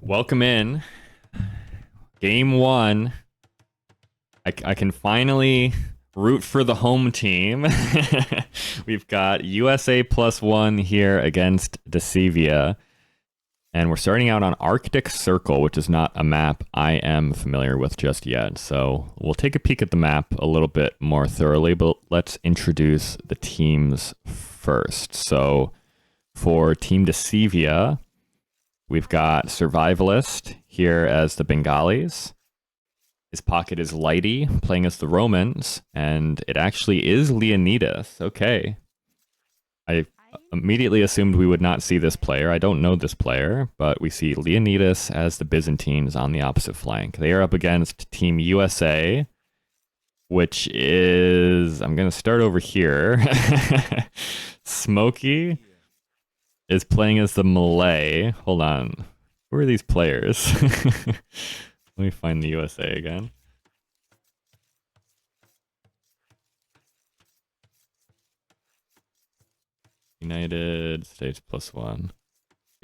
Welcome in. Game one. I can finally root for the home team. We've got USA +1 here against Dacevia. And we're starting out on Arctic Circle, which is not a map I am familiar with just yet. So we'll take a peek at the map a little bit more thoroughly, but let's introduce the teams first. So for Team Dacevia, we've got Survivalist here as the Bengalis. His pocket is Lighty, playing as the Romans, and it actually is Leonidas. Okay. I immediately assumed we would not see this player. I don't know this player, but we see Leonidas as the Byzantines on the opposite flank. They are up against Team USA, which is... I'm going to start over here. Smokey is playing as the Malay. Hold on. Who are these players? Let me find the USA again. United States +1.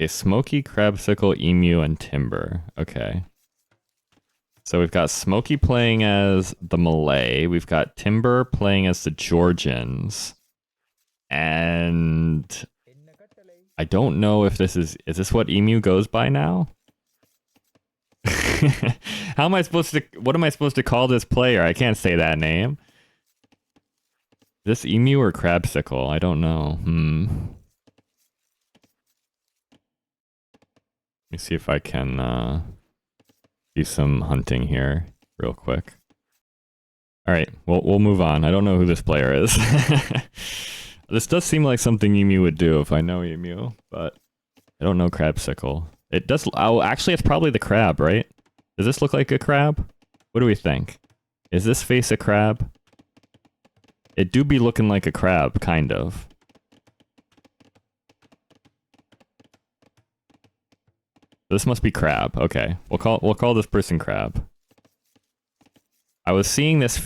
Okay, Smokey, Crabsicle, Emu, and Timber. Okay. So we've got Smokey playing as the Malay. We've got Timber playing as the Georgians. And I don't know if this is this what Emu goes by now? How am I supposed to, what am I supposed to call this player? I can't say that name. Is this Emu or Crabsicle? I don't know. Let me see if I can do some hunting here real quick. Alright, we'll move on. I don't know who this player is. This does seem like something Emu would do if I know Emu, but I don't know Crabsicle. It does... Oh, actually, it's probably the crab, right? Does this look like a crab? What do we think? Is this face a crab? It do be looking like a crab, kind of. This must be crab. Okay, we'll call this person crab. I was seeing this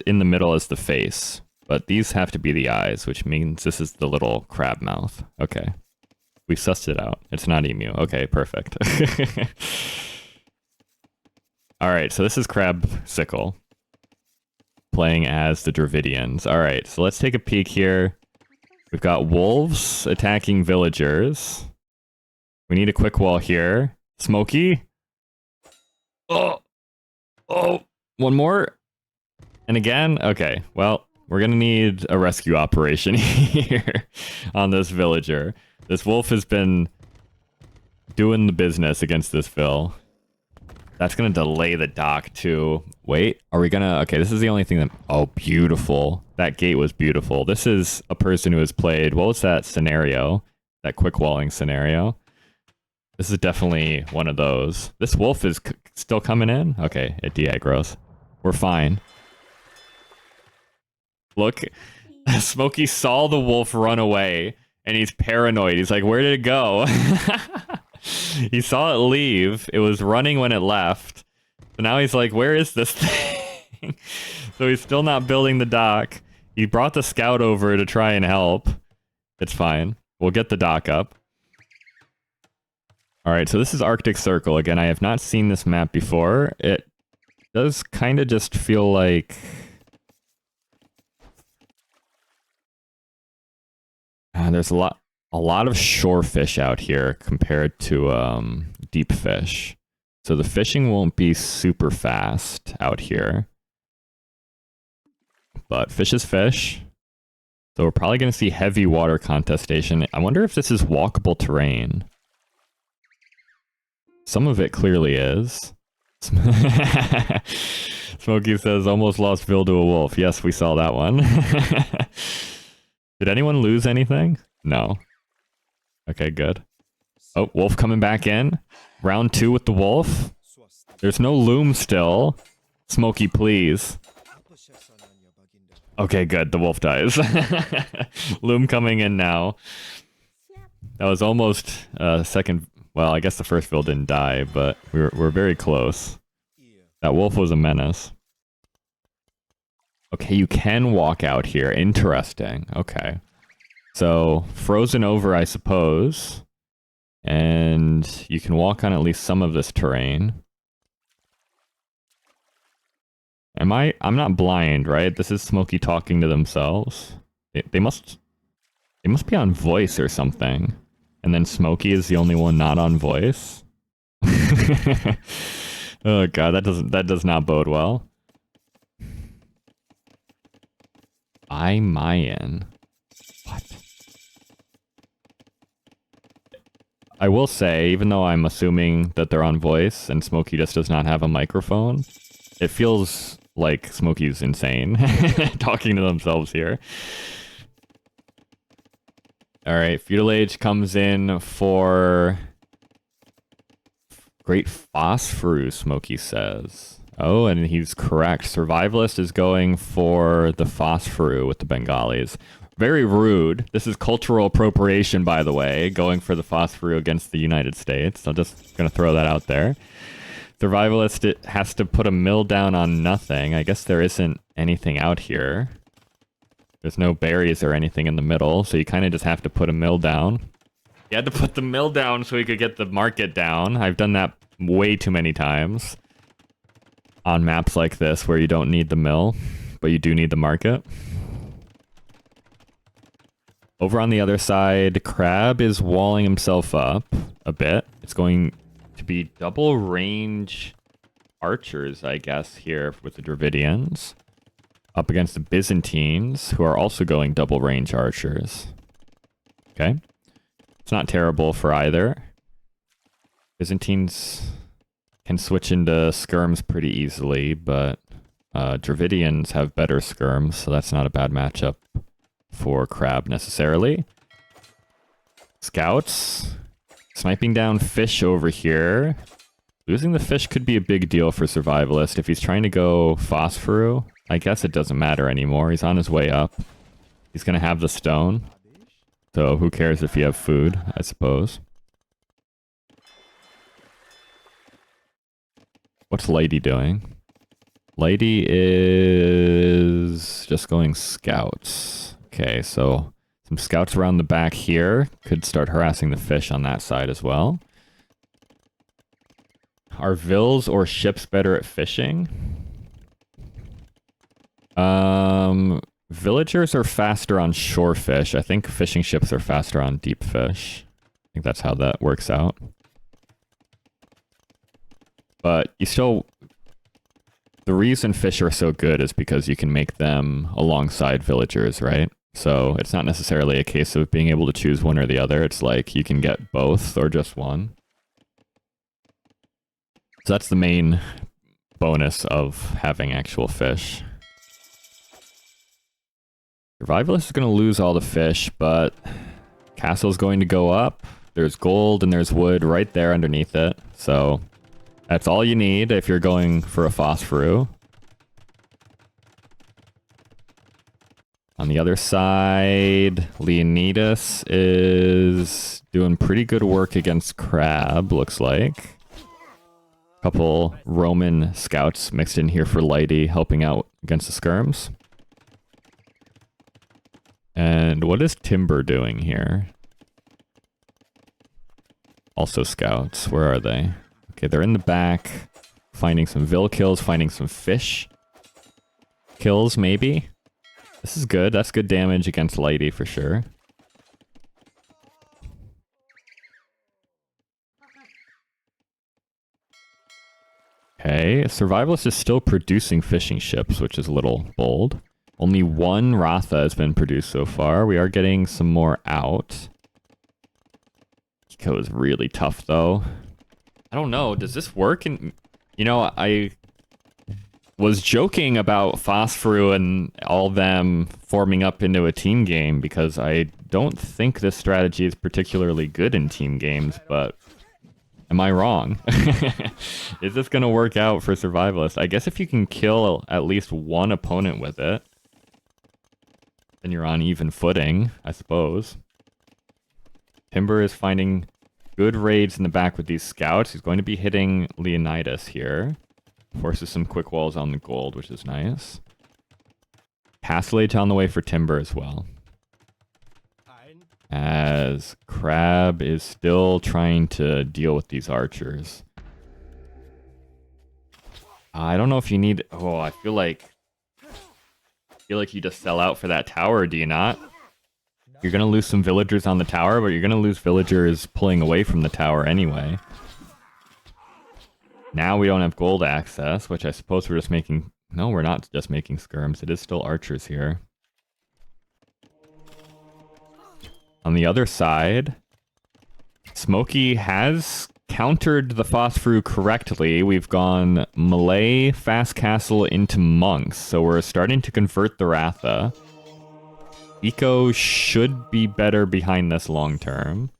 in the middle as the face, but these have to be the eyes, which means this is the little crab mouth. Okay. We sussed it out. It's not Emu. Okay, perfect. Alright, so this is Crabsicle playing as the Dravidians. Alright, so let's take a peek here. We've got wolves attacking villagers. We need a quick wall here. Smokey. Oh! One more. And again? Okay, well, we're gonna need a rescue operation here on this villager. This wolf has been doing the business against this Vill. That's gonna delay the dock too. Wait, are we gonna... Okay, this is the only thing that... Oh, beautiful. That gate was beautiful. This is a person who has played... What was that scenario? That quick walling scenario? This is definitely one of those. This wolf is still coming in? Okay, it de-aggroes. We're fine. Look, Smokey saw the wolf run away, and he's paranoid. He's like, where did it go? He saw it leave. It was running when it left. So now he's like, where is this thing? So he's still not building the dock. He brought the scout over to try and help. It's fine. We'll get the dock up. Alright, so this is Arctic Circle. Again, I have not seen this map before. It does kind of just feel like... there's a lot of shore fish out here compared to deep fish. So the fishing won't be super fast out here. But fish is fish. So we're probably going to see heavy water contestation. I wonder if this is walkable terrain. Some of it clearly is. Smokey says, almost lost Vill to a wolf. Yes, we saw that one. Did anyone lose anything? No. Okay, good. Oh, wolf coming back in. Round 2 with the wolf. There's no loom still. Smokey, please. Okay, good. The wolf dies. Loom coming in now. That was almost second... Well, I guess the first Vill didn't die, but we're very close. That wolf was a menace. Okay, you can walk out here. Interesting. Okay. So, frozen over, I suppose. And you can walk on at least some of this terrain. I'm not blind, right? This is Smokey talking to themselves. They must be on voice or something. And then Smokey is the only one not on voice. Oh god, that does not bode well. Mayan. What? I will say, even though I'm assuming that they're on voice and Smokey just does not have a microphone, it feels like Smokey's insane talking to themselves here. Alright, Feudal Age comes in for Great Phosphorus, Smokey says. Oh, and he's correct. Survivalist is going for the Phosphorus with the Bengalis. Very rude. This is cultural appropriation, by the way, going for the Phosphorus against the United States. I'm just going to throw that out there. Survivalist has to put a mill down on nothing. I guess there isn't anything out here. There's no berries or anything in the middle, so you kind of just have to put a mill down. You had to put the mill down so we could get the market down. I've done that way too many times on maps like this where you don't need the mill, but you do need the market. Over on the other side, Crab is walling himself up a bit. It's going to be double range archers, I guess, here with the Dravidians. Up against the Byzantines, who are also going double range archers. Okay. It's not terrible for either. Byzantines can switch into skirms pretty easily, but Dravidians have better skirms, so that's not a bad matchup for Crab necessarily. Scouts. Sniping down fish over here. Losing the fish could be a big deal for Survivalist. If he's trying to go Phosphorus, I guess it doesn't matter anymore. He's on his way up. He's going to have the stone. So who cares if you have food, I suppose. What's Lady doing? Lady is just going scouts. Okay, so some scouts around the back here could start harassing the fish on that side as well. Are vills or ships better at fishing? Villagers are faster on shore fish. I think fishing ships are faster on deep fish. I think that's how that works out. But you still... The reason fish are so good is because you can make them alongside villagers, right? So it's not necessarily a case of being able to choose one or the other. It's like you can get both or just one. So that's the main bonus of having actual fish. Survivalist is going to lose all the fish, but castle's going to go up. There's gold and there's wood right there underneath it. So that's all you need if you're going for a Phosphorus. On the other side, Leonidas is doing pretty good work against Crab, looks like. Couple Roman scouts mixed in here for Lighty, helping out against the skirms. And what is Timber doing here? Also scouts. Where are they? Okay, they're in the back. Finding some Vill kills, finding some fish kills, maybe? This is good. That's good damage against Lighty for sure. Okay, Survivalist is still producing fishing ships, which is a little bold. Only one Ratha has been produced so far. We are getting some more out. Kiko is really tough, though. I don't know. Does this work? And you know, I was joking about Phosphorus and all them forming up into a team game because I don't think this strategy is particularly good in team games, but am I wrong? Is this going to work out for Survivalist? I guess if you can kill at least one opponent with it, then you're on even footing, I suppose. Timber is finding good raids in the back with these scouts. He's going to be hitting Leonidas here. Forces some quick walls on the gold, which is nice. Castle Age on the way for Timber as well. as Crab is still trying to deal with these archers. I don't know if you need... Oh, I feel like you just sell out for that tower, do you not? You're gonna lose some villagers on the tower, but you're gonna lose villagers pulling away from the tower anyway. Now we don't have gold access, which I suppose we're just making... No, we're not just making skirms. It is still archers here. On the other side, Smokey has countered the Phosphor correctly. We've gone Malay, Fast Castle into Monks, so we're starting to convert the Ratha. Eco should be better behind this long term.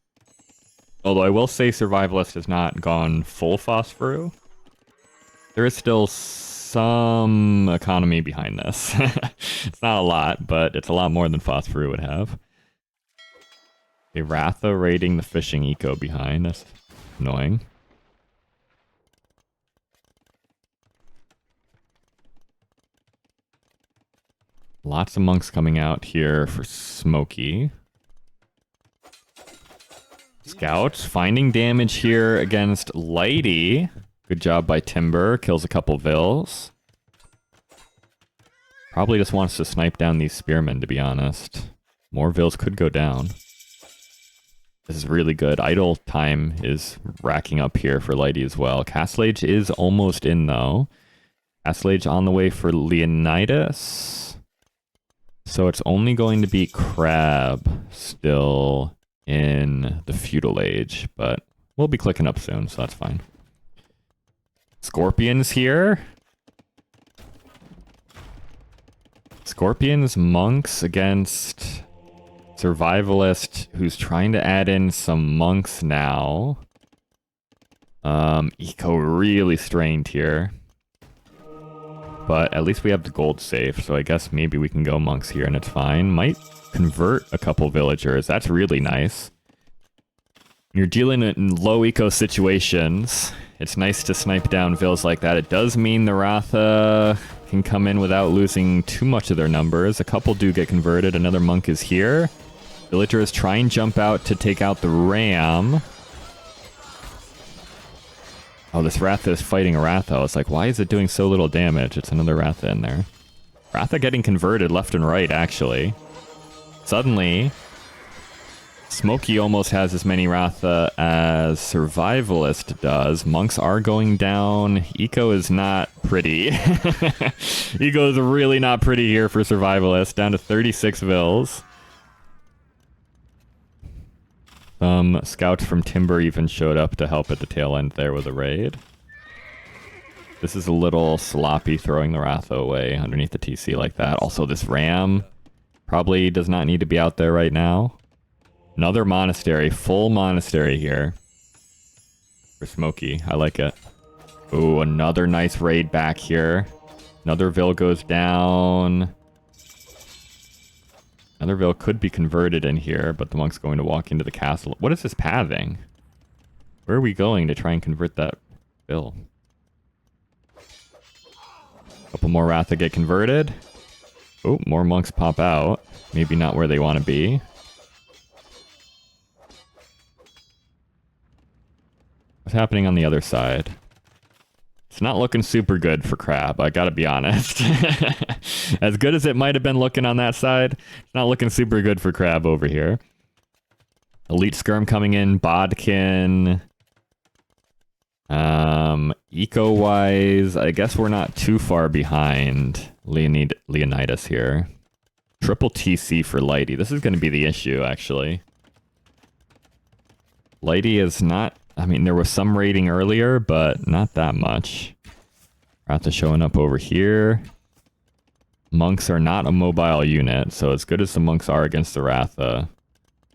Although I will say Survivalist has not gone full Phosphor. There is still some economy behind this. It's not a lot, but it's a lot more than Phosphor would have. A Ratha raiding the fishing eco behind. That's annoying. Lots of monks coming out here for Smokey. Scouts finding damage here against Lighty. Good job by Timber. Kills a couple Vills. Probably just wants to snipe down these spearmen, to be honest. More Vills could go down. This is really good. Idle time is racking up here for Lighty as well. Castlage is almost in, though. Castlage on the way for Leonidas. So it's only going to be Crab still in the feudal age, but we'll be clicking up soon, so that's fine. Scorpions here. Scorpions, monks against Survivalist, who's trying to add in some monks now. Eco really strained here. But at least we have the gold safe, so I guess maybe we can go monks here and it's fine. Might convert a couple villagers. That's really nice. You're dealing in low eco situations. It's nice to snipe down vills like that. It does mean the Ratha can come in without losing too much of their numbers. A couple do get converted. Another monk is here. Villagers try and jump out to take out the ram. Oh, this Ratha is fighting a Ratha. I was like, why is it doing so little damage? It's another Ratha in there. Ratha getting converted left and right, actually. Suddenly, Smokey almost has as many Ratha as Survivalist does. Monks are going down. Eco is not pretty. Eco is really not pretty here for Survivalist. Down to 36 Vills. Some scouts from Timber even showed up to help at the tail end there with a raid. This is a little sloppy throwing the Ratha away underneath the TC like that. Also, this ram probably does not need to be out there right now. Another monastery, full monastery here for Smokey. I like it. Ooh, another nice raid back here. Another Vill goes down. Another Vill could be converted in here, but the monk's going to walk into the castle. What is this pathing? Where are we going to try and convert that Vill? Couple more Ratha get converted. Oh, more monks pop out. Maybe not where they want to be. What's happening on the other side? It's not looking super good for Crab, I gotta be honest. As good as it might have been looking on that side, it's not looking super good for Crab over here. Elite Skirm coming in, Bodkin. Eco-wise, I guess we're not too far behind Leonidas here. Triple TC for Lighty. This is going to be the issue, actually. Lighty is not... I mean, there was some raiding earlier, but not that much. Ratha showing up over here. Monks are not a mobile unit, so as good as the monks are against the Ratha,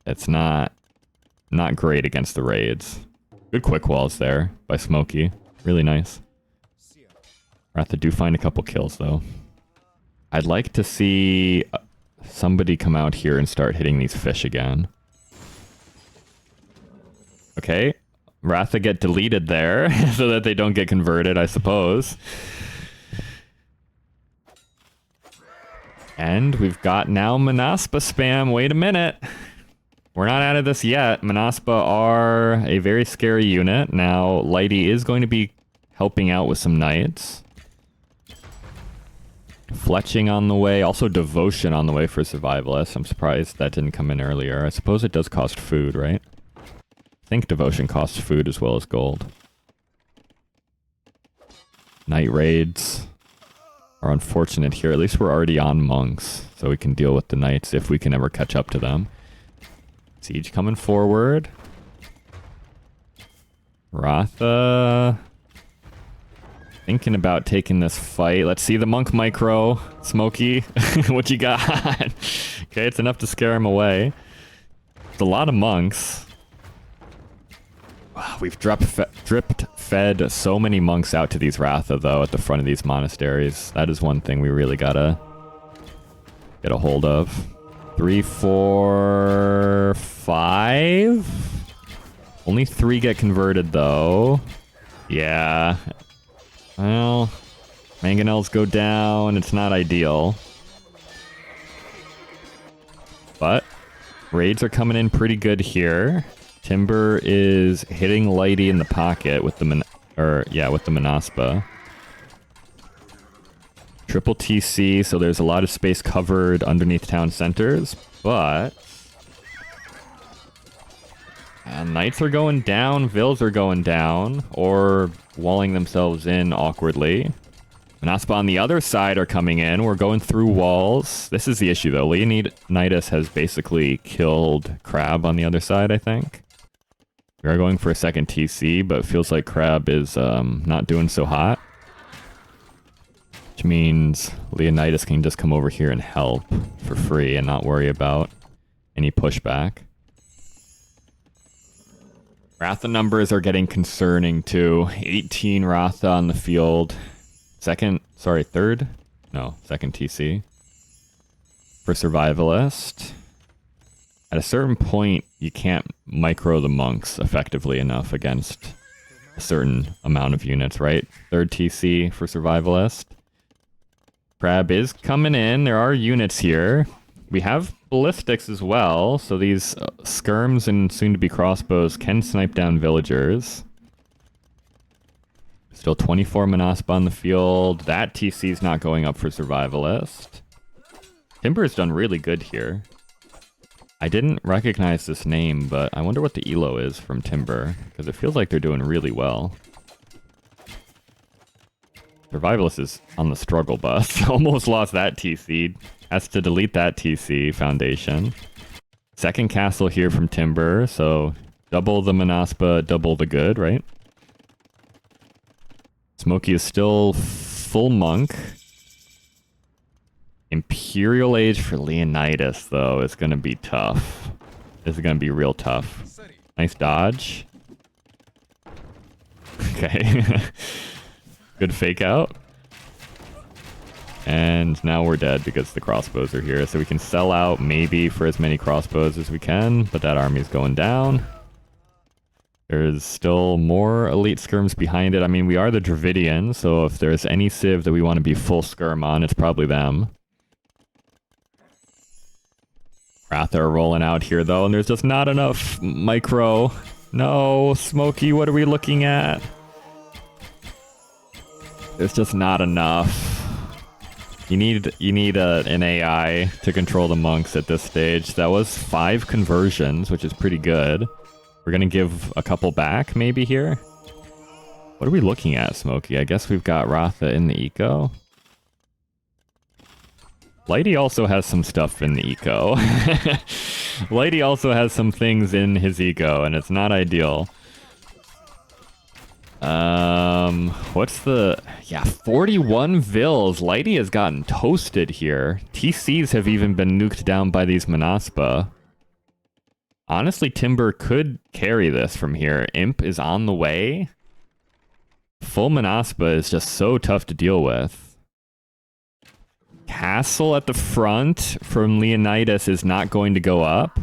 it's not great against the raids. Good quick walls there by Smokey. Really nice. Ratha do find a couple kills, though. I'd like to see somebody come out here and start hitting these fish again. Okay. Ratha get deleted there so that they don't get converted, I suppose. And we've got now Manaspa spam. Wait a minute. We're not out of this yet. Manaspa are a very scary unit. Now, Lighty is going to be helping out with some knights. Fletching on the way. Also Devotion on the way for Survivalists. I'm surprised that didn't come in earlier. I suppose it does cost food, right? I think Devotion costs food as well as gold. Night raids are unfortunate here. At least we're already on monks, so we can deal with the knights if we can ever catch up to them. Siege coming forward. Ratha thinking about taking this fight. Let's see the monk micro. Smokey, what you got? Okay, it's enough to scare him away. It's a lot of monks. Wow, we've dripped fed so many monks out to these Ratha, though, at the front of these monasteries. That is one thing we really gotta get a hold of. 3, 4, 5? Only 3 get converted, though. Yeah. Well, mangonels go down. It's not ideal. But raids are coming in pretty good here. Timber is hitting Lighty in the pocket with the Manaspa. Triple TC, so there's a lot of space covered underneath town centers, but knights are going down, vills are going down, or walling themselves in awkwardly. Manaspa on the other side are coming in. We're going through walls. This is the issue, though. Leonidas has basically killed Crab on the other side, I think. We are going for a second TC, but it feels like Crab is not doing so hot. Which means Leonidas can just come over here and help for free and not worry about any pushback. Ratha numbers are getting concerning too. 18 Ratha on the field. Second TC. For Survivalist. At a certain point, you can't micro the monks effectively enough against a certain amount of units, right? Third TC for Survivalist. Crab is coming in. There are units here. We have ballistics as well, so these skirms and soon-to-be crossbows can snipe down villagers. Still 24 Manaspa on the field. That TC is not going up for Survivalist. Timber has done really good here. I didn't recognize this name, but I wonder what the elo is from Timber, because it feels like they're doing really well. Survivalist is on the struggle bus. Almost lost that TC. Has to delete that TC foundation. Second castle here from Timber, so double the Manaspa, double the good, right? Smokey is still full monk. Imperial Age for Leonidas, though, is going to be tough. This is going to be real tough. Nice dodge. Okay. Good fake out. And now we're dead because the crossbows are here. So we can sell out maybe for as many crossbows as we can, but that army's going down. There's still more elite skirms behind it. I mean, we are the Dravidian, so if there's any civ that we want to be full skirm on, it's probably them. Ratha are rolling out here, though, and there's just not enough micro. No, Smokey, what are we looking at? There's just not enough. You need an AI to control the monks at this stage. That was 5 conversions, which is pretty good. We're gonna give a couple back, maybe, here. What are we looking at, Smokey? I guess we've got Ratha in the eco. Lighty also has some stuff in the eco. Lighty also has some things in his eco, and it's not ideal. What's the... Yeah, 41 vills. Lighty has gotten toasted here. TCs have even been nuked down by these Manaspa. Honestly, Timber could carry this from here. Imp is on the way. Full Manaspa is just so tough to deal with. Castle at the front from Leonidas is not going to go up.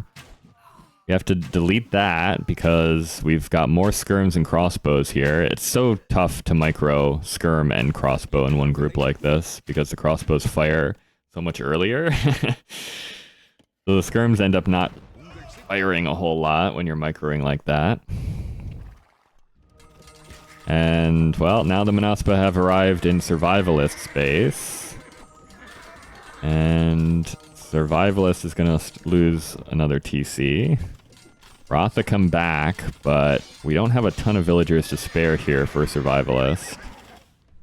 We have to delete that because we've got more skirms and crossbows here. It's so tough to micro skirm and crossbow in one group like this because the crossbows fire so much earlier. So the skirms end up not firing a whole lot when you're microing like that. And, well, now the Manaspa have arrived in Survivalist space. And Survivalist is going to lose another TC. Ratha come back, but we don't have a ton of villagers to spare here for Survivalist.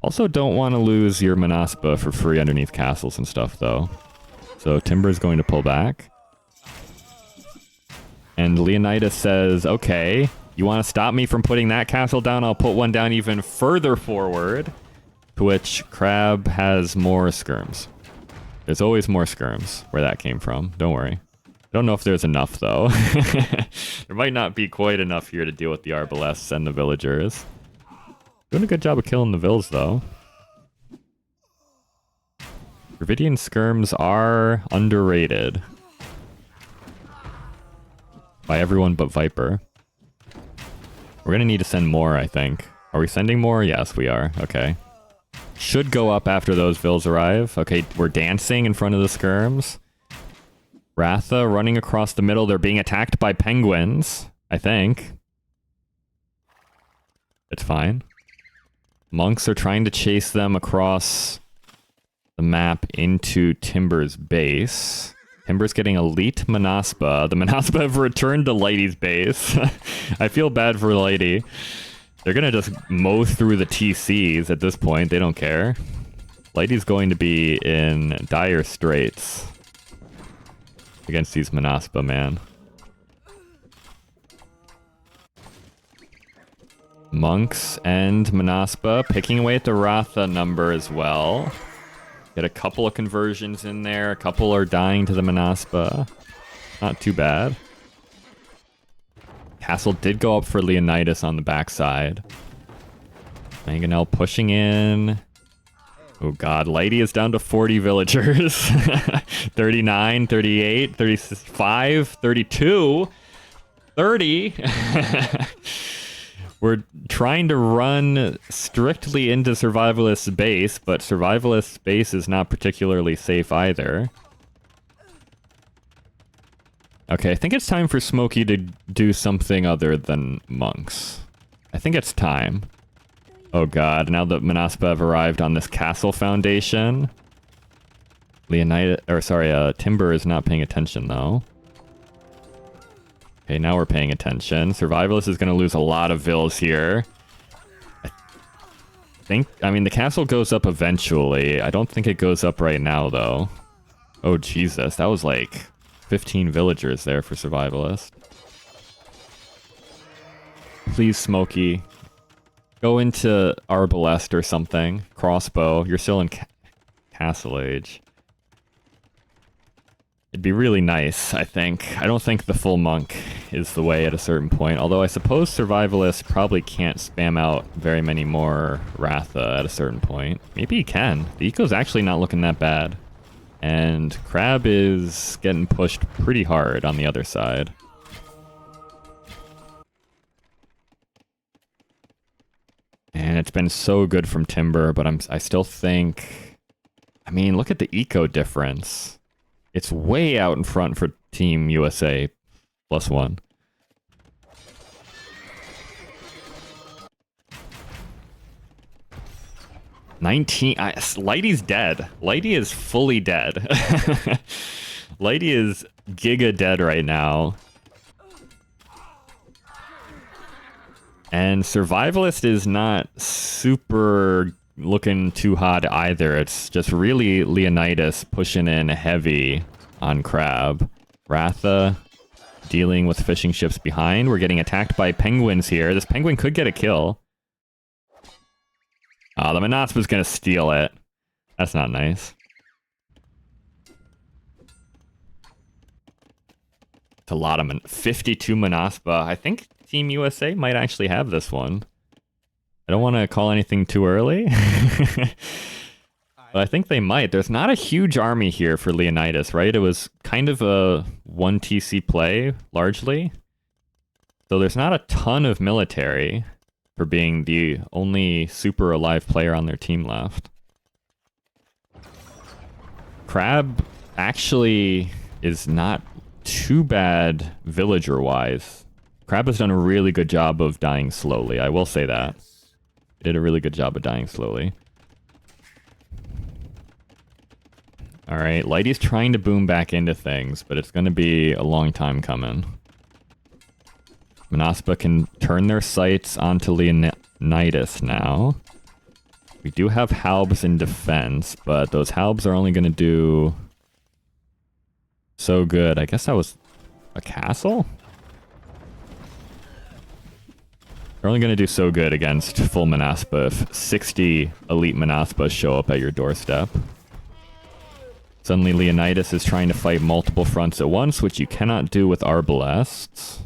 Also don't want to lose your Manaspa for free underneath castles and stuff, though. So Timber's going to pull back. And Leonidas says, okay, you want to stop me from putting that castle down? I'll put one down even further forward. To which Crab has more skirms. There's always more skirms where that came from. Don't worry. I don't know if there's enough, though. There might not be quite enough here to deal with the Arbalests and the villagers. Doing a good job of killing the vills, though. Dravidian skirms are underrated. By everyone but Viper. We're gonna need to send more, I think. Are we sending more? Yes, we are. Okay. Should go up after those vills arrive. Okay, we're dancing in front of the skirms. Ratha running across the middle. They're being attacked by penguins, I think. It's fine. Monks are trying to chase them across the map into Timber's base. Timber's getting elite Manaspa. The Manaspa have returned to Lighty's base. I feel bad for Lighty. They're gonna just mow through the TCs at this point. They don't care. Lighty's going to be in dire straits against these Manaspa, man. Monks and Manaspa picking away at the Ratha number as well. Get a couple of conversions in there. A couple are dying to the Manaspa. Not too bad. Castle did go up for Leonidas on the backside. Mangonel pushing in. Oh god, Lighty is down to 40 villagers. 39, 38, 35, 32, 30. We're trying to run strictly into Survivalist's base, but Survivalist's base is not particularly safe either. Okay, I think it's time for Smokey to do something other than monks. I think it's time. Oh god, now that Manaspa have arrived on this castle foundation. Timber is not paying attention though. Okay, now we're paying attention. Survivalist is going to lose a lot of vills here. I mean, the castle goes up eventually. I don't think it goes up right now, though. Oh, Jesus. That was like 15 villagers there for Survivalist. Please, Smokey. Go into Arbalest or something. Crossbow. You're still in Castle Age. It'd be really nice, I think. I don't think the full monk is the way at a certain point. Although I suppose Survivalist probably can't spam out very many more Ratha at a certain point. Maybe he can. The eco's actually not looking that bad. And Crab is getting pushed pretty hard on the other side. And it's been so good from Timber, but I still think... I mean, look at the eco difference. It's way out in front for Team USA +1. Lighty's dead. Lighty is fully dead. Lighty is giga dead right now. And Survivalist is not super looking too hot either. It's just really Leonidas pushing in heavy on Crab. Ratha dealing with fishing ships behind. We're getting attacked by penguins here. This penguin could get a kill. Oh, the Manaspa's gonna steal it. That's not nice. It's a lot of 52 Manaspa. I think Team USA might actually have this one. I don't want to call anything too early. But I think they might. There's not a huge army here for Leonidas, right? It was kind of a 1 TC play, largely. So there's not a ton of military for being the only super alive player on their team left. Crab actually is not too bad villager-wise. Crab has done a really good job of dying slowly. I will say that. He did a really good job of dying slowly. Alright, Lighty's trying to boom back into things, but it's going to be a long time coming. Manaspa can turn their sights onto Leonidas now. We do have Halbs in defense, but those Halbs are only going to do so good. I guess that was a castle? They're only going to do so good against full Manaspa if 60 elite Manaspas show up at your doorstep. Suddenly Leonidas is trying to fight multiple fronts at once, which you cannot do with Arbalests.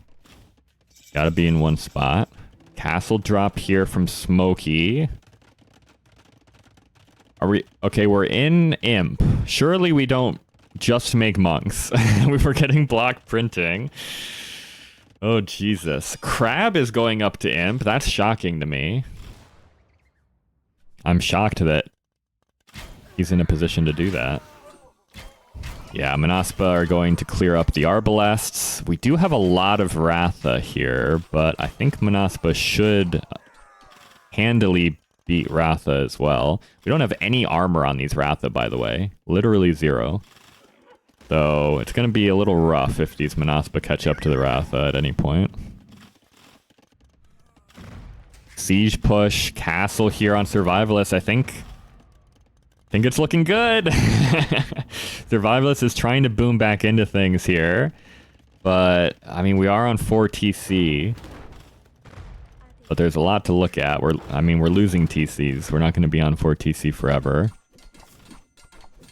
Gotta be in one spot. Castle drop here from Smokey. Are we... Okay, we're in Imp. Surely we don't just make monks. We were getting block printing. Oh, Jesus. Crab is going up to Imp. That's shocking to me. I'm shocked that he's in a position to do that. Yeah, Manaspa are going to clear up the Arbalests. We do have a lot of Ratha here, but I think Manaspa should handily beat Ratha as well. We don't have any armor on these Ratha, by the way. Literally 0. So it's going to be a little rough if these Manaspa catch up to the Ratha at any point. Siege push, castle here on Survivalist. I think it's looking good. Survivalist is trying to boom back into things here. But, I mean, we are on 4 TC. But there's a lot to look at. We're losing TCs. We're not going to be on 4 TC forever.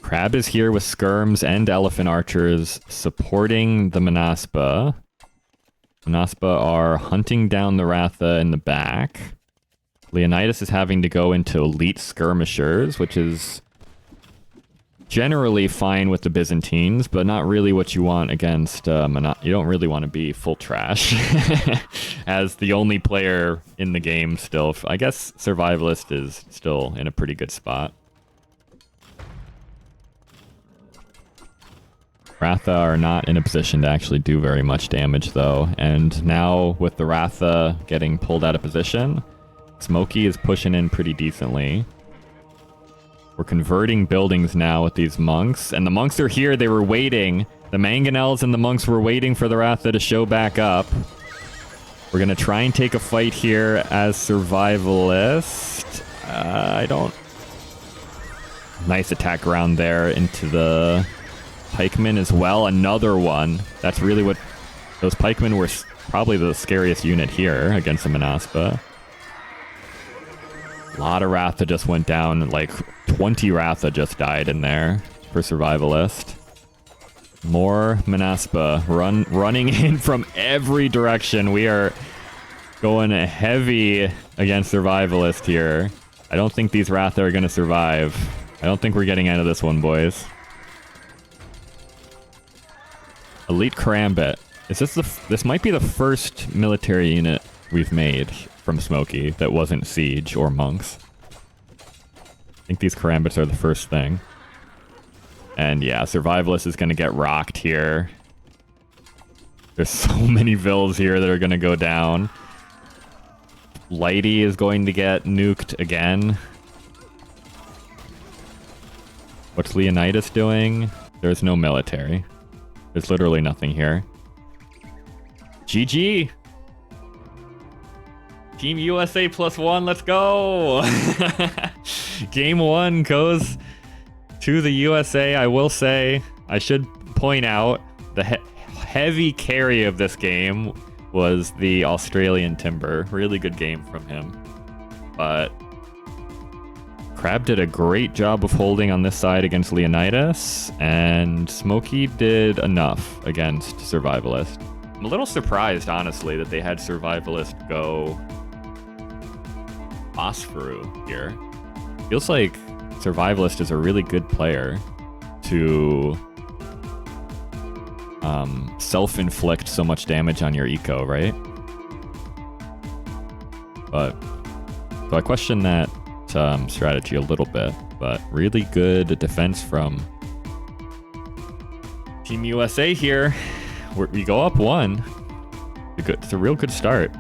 Crab is here with Skirms and Elephant Archers supporting the Manaspa. Manaspa are hunting down the Ratha in the back. Leonidas is having to go into elite skirmishers, which is generally fine with the Byzantines, but not really what you want against you don't really want to be full trash as the only player in the game still. I guess Survivalist is still in a pretty good spot. Ratha are not in a position to actually do very much damage though, and now with the Ratha getting pulled out of position, Smokey is pushing in pretty decently. We're converting buildings now with these monks, and the monks are here. They were waiting. The Mangonels and the monks were waiting for the Ratha to show back up. We're going to try and take a fight here as Survivalist. I don't... Nice attack around there into the pikemen as well. Another one. That's really what... Those pikemen were probably the scariest unit here against the Manaspa. A lot of Ratha just went down, like 20 Ratha just died in there for Survivalist. More Manaspa running in from every direction. We are going heavy against Survivalist here. I don't think these Ratha are going to survive. I don't think we're getting out of this one, boys. Elite Karambit. This might be the first military unit we've made from Smokey that wasn't Siege or Monks. I think these Karambits are the first thing. And yeah, Survivalist is going to get rocked here. There's so many vills here that are going to go down. Lighty is going to get nuked again. What's Leonidas doing? There's no military. There's literally nothing here. GG! Team USA +1, let's go! Game 1 goes to the USA. I will say, I should point out, the heavy carry of this game was the Australian Timber. Really good game from him. But Crab did a great job of holding on this side against Leonidas, and Smokey did enough against Survivalist. I'm a little surprised, honestly, that they had Survivalist go Osfaru here. Feels like Survivalist is a really good player to self-inflict so much damage on your eco, right? But so I question that strategy a little bit, but really good defense from Team USA here. we go up one. It's a real good start.